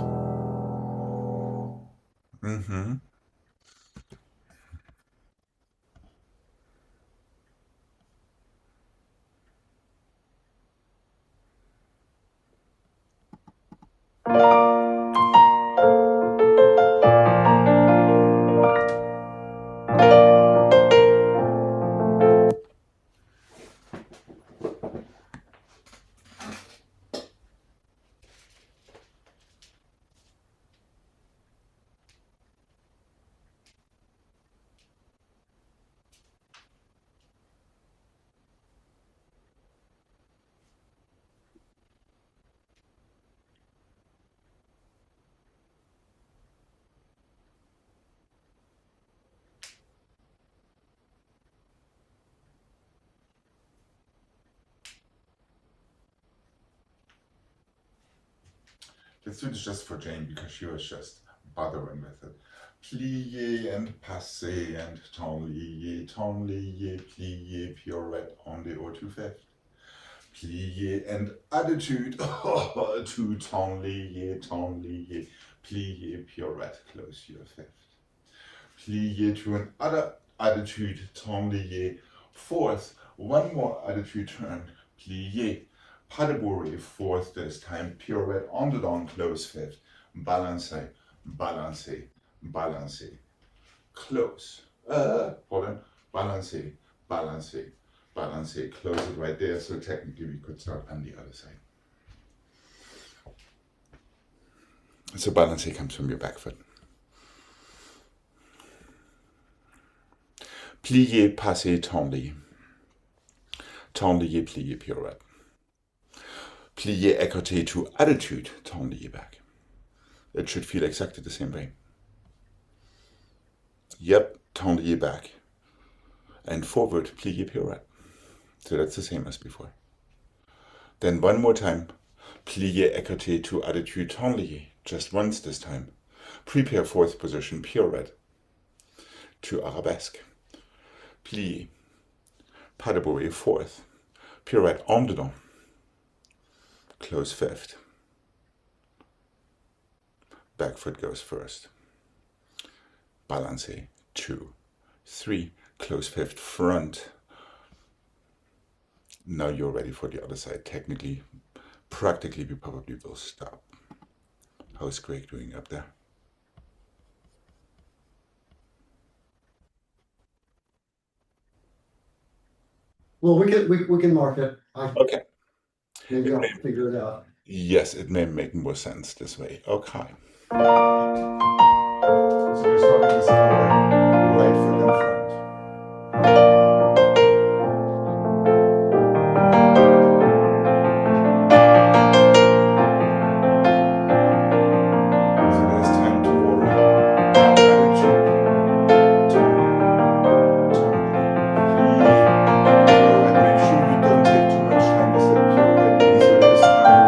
Let's do this just for Jane because she was just bothering with it. Plié and passé and tenlié, plié, pirouette on the O2/5. Plié and attitude to tenlié, plié, pirouette, close your fifth. Plié to an other attitude, tenlié, fourth, one more attitude turn, plié. Pas de bourrée, fourth this time, pirouette on the down, close fifth, balancé, balancé, balancé, close, hold on, balancé, balancé, balancé, close it right there, so technically we could start on the other side. So balancé comes from your back foot. Plié, passé, tendu. Tendu, plié, pirouette. Plié, écarté to attitude, tendu back. It should feel exactly the same way. Yep, tendu back. And forward, plié, pirouette. So that's the same as before. Then one more time. Plié, écarté to attitude, tendu. Just once this time. Prepare fourth position, pirouette. To arabesque. Plié. Pas de bourrée, fourth. Pirouette en dedans. close fifth. Back foot goes first. Balance, 2, 3, close fifth front. Now you're ready for the other side. Technically, practically, we probably will stop. How's Gregg doing up there?
Well, we can mark it.
Okay.
Maybe I'll figure it out.
Yes, it may make more sense this way. Okay.
So we're starting this
Right foot in front. So there's time to worry. Attitude. And make sure you don't take too much time with that pirouette. So there's time.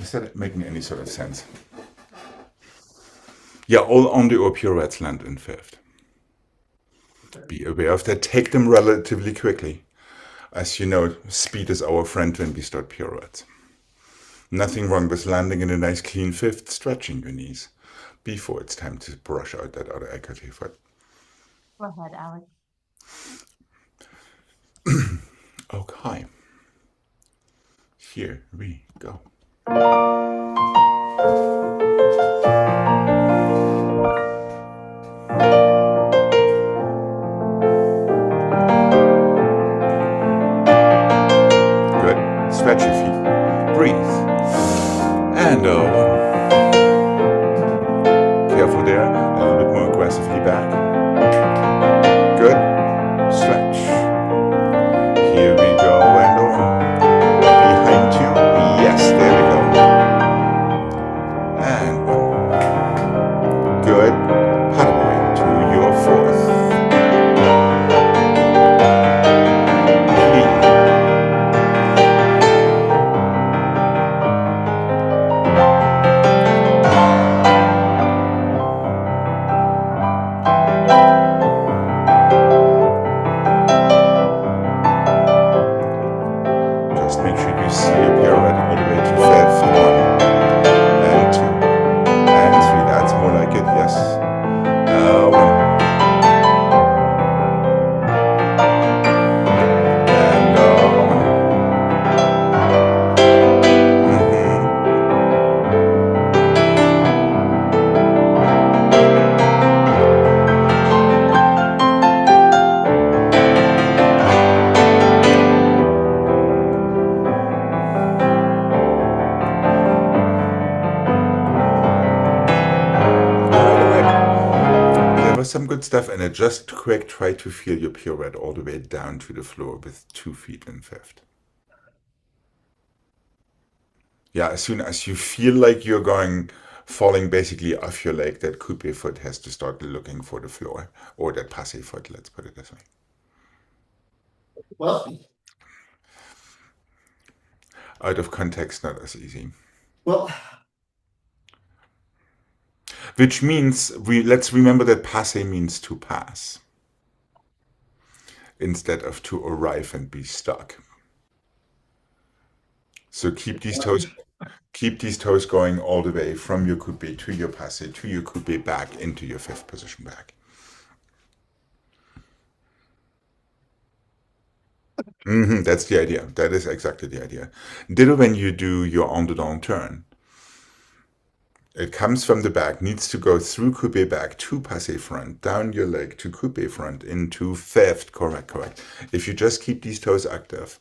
Is that making any sort of sense? Yeah, all only or pirouettes land in fifth. Be aware of that. Take them relatively quickly. As you know, speed is our friend when we start pirouettes. Nothing wrong with landing in a nice clean fifth, stretching your knees before it's time to brush out that other equity foot.
Go ahead, Alex.
Okay. Here we go. Good. Stretch your feet. Breathe. And over. Careful there. A little bit more aggressively back. Good. Stretch. Here we go. And over. Behind you. Yes, there we go. And one. Good. Paddle to your fourth. Just make sure you see your pirouette all the way to fifth. 1 and 2 and 3. That's more like it. Yes. 1 and some good stuff in it. Just quick, try to feel your pirouette all the way down to the floor with 2 feet in fifth. Yeah, as soon as you feel like you're falling basically off your leg, that coupe foot has to start looking for the floor, or that passe foot, let's put it this way.
Well,
Out of context, not as easy.
well,
Which means, let's remember that passe means to pass, instead of to arrive and be stuck. So keep these toes. Keep these toes going all the way from your coupe to your passe to your coupe back into your fifth position back. That's the idea. That is exactly the idea. Ditto when you do your en dedans turn. It comes from the back, needs to go through coupe back to passe front, down your leg to coupe front into fifth. Correct, correct. If you just keep these toes active,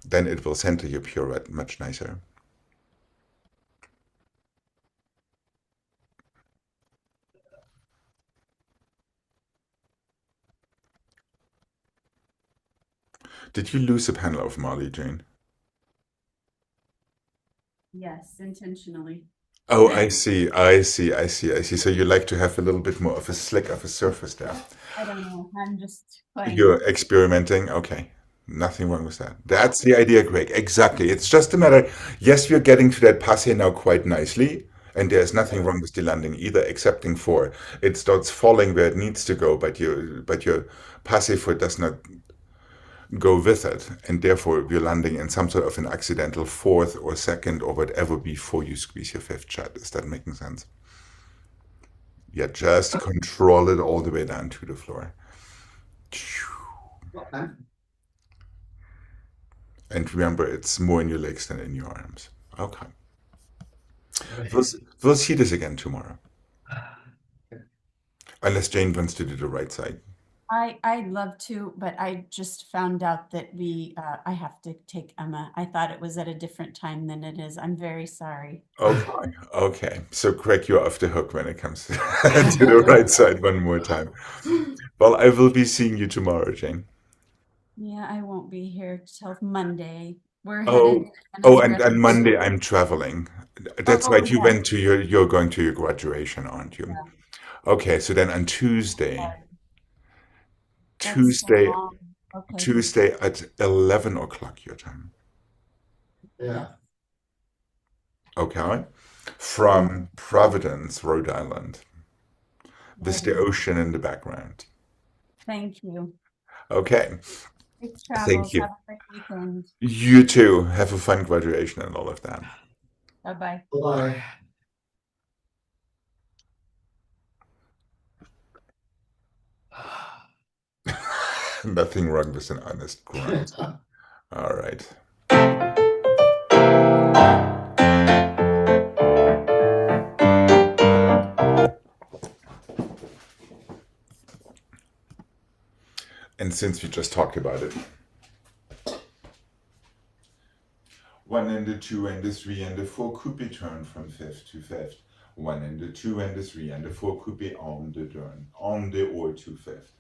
then it will center your pirouette much nicer. Did you lose a panel of Marley, Jane?
Yes, intentionally.
Oh, I see, I see, I see, I see. So you like to have a little bit more of a slick of a surface there.
I don't know. I'm just playing.
You're experimenting. Okay. Nothing wrong with that. That's the idea, Greg. Exactly. It's just a matter. Yes, we're getting to that passe now quite nicely. And there's nothing wrong with the landing either, excepting for it starts falling where it needs to go, but your passe foot does not go with it, and therefore you're landing in some sort of an accidental fourth or second or whatever before you squeeze your fifth shut. Is that making sense? Yeah, just control it all the way down to the floor.
Okay.
And remember, it's more in your legs than in your arms. Okay. We'll see this again tomorrow. Unless Jane wants to do the right side.
I'd love to, but I just found out that I have to take Emma. I thought it was at a different time than it is. I'm very sorry.
Okay, okay. So, Craig, you're off the hook when it comes to the right side one more time. Well, I will be seeing you tomorrow, Jane.
Yeah, I won't be here till Monday. We're
Oh,
headed.
oh, and Monday I'm traveling. That's
Oh,
right. You
yes.
went to you're going to your graduation, aren't you?
Yeah.
Okay, so then on Tuesday,
That's so
Tuesday,
long. Okay.
Tuesday at 11 o'clock your time.
Yeah.
Okay, from Providence, Rhode Island, with the ocean in the background.
Thank you.
Okay,
Safe
thank
travels.
you.
Have a great weekend.
You too. Have a fun graduation and all of that.
Bye-bye.
Bye.
Nothing wrong with an honest grunt. All right. And since we just talked about it, 1 and the 2 and the 3 and the 4 coupe turn from fifth to fifth. 1 and the 2 and the 3 and the 4 coupe on the turn, on the or to fifth.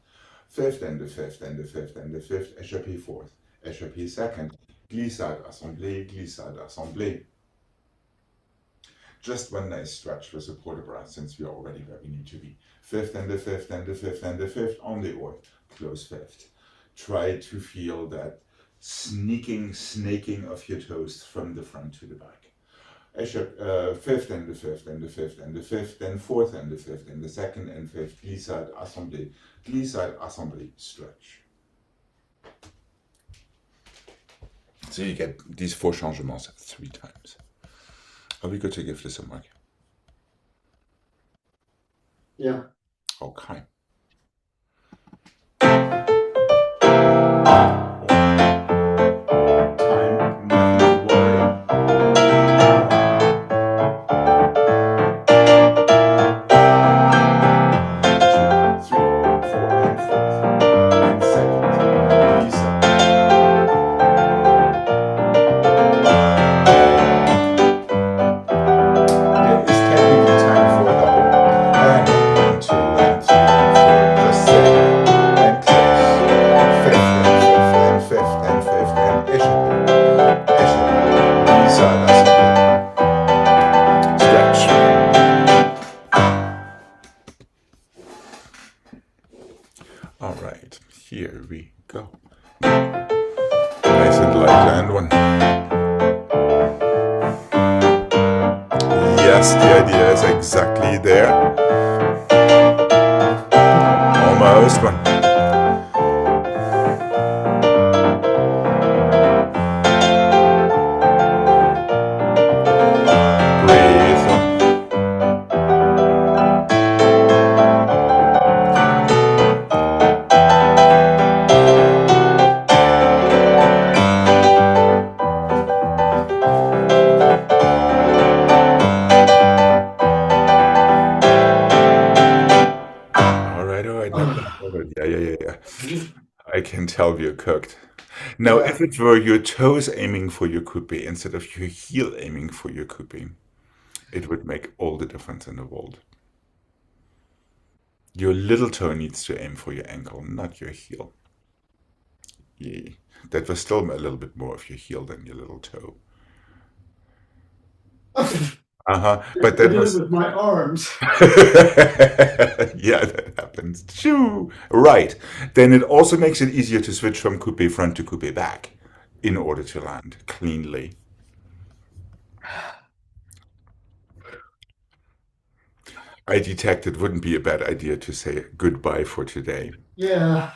Fifth and the fifth and the fifth and the fifth, échappé fourth, échappé second, glissade, assemblée, glissade, assemblée. Just one nice stretch with the port de bras since we are already where we need to be. Fifth and the fifth and the fifth and the fifth on the or, close fifth. Try to feel that snaking of your toes from the front to the back. Fifth and the fifth and the fifth and the fifth, then fourth and the fifth and the second and fifth, glissade, assemblée, stretch. So you get these 4 changements 3 times. Are we good to give this some work?
Yeah.
Okay. All right, here we go. Nice and light and one. Yes, the idea is exactly there. Almost one. can tell we're cooked. Now,
Yeah.
if it were your toes aiming for your coupe instead of your heel aiming for your coupe, it would make all the difference in the world. Your little toe needs to aim for your ankle, not your heel. Yeah. That was still a little bit more of your heel than your little toe.
I
Uh-huh. But
did
that
it
was
with my arms.
yeah, that happens. Shoo. Right. Then it also makes it easier to switch from coupe front to coupe back in order to land cleanly. I detect it wouldn't be a bad idea to say goodbye for today.
Yeah.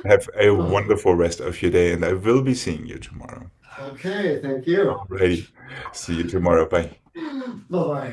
Have a
Oh,
wonderful rest of your day, and I will be seeing you tomorrow.
okay, thank you.
Alrighty. See you tomorrow. Bye.
Bye bye.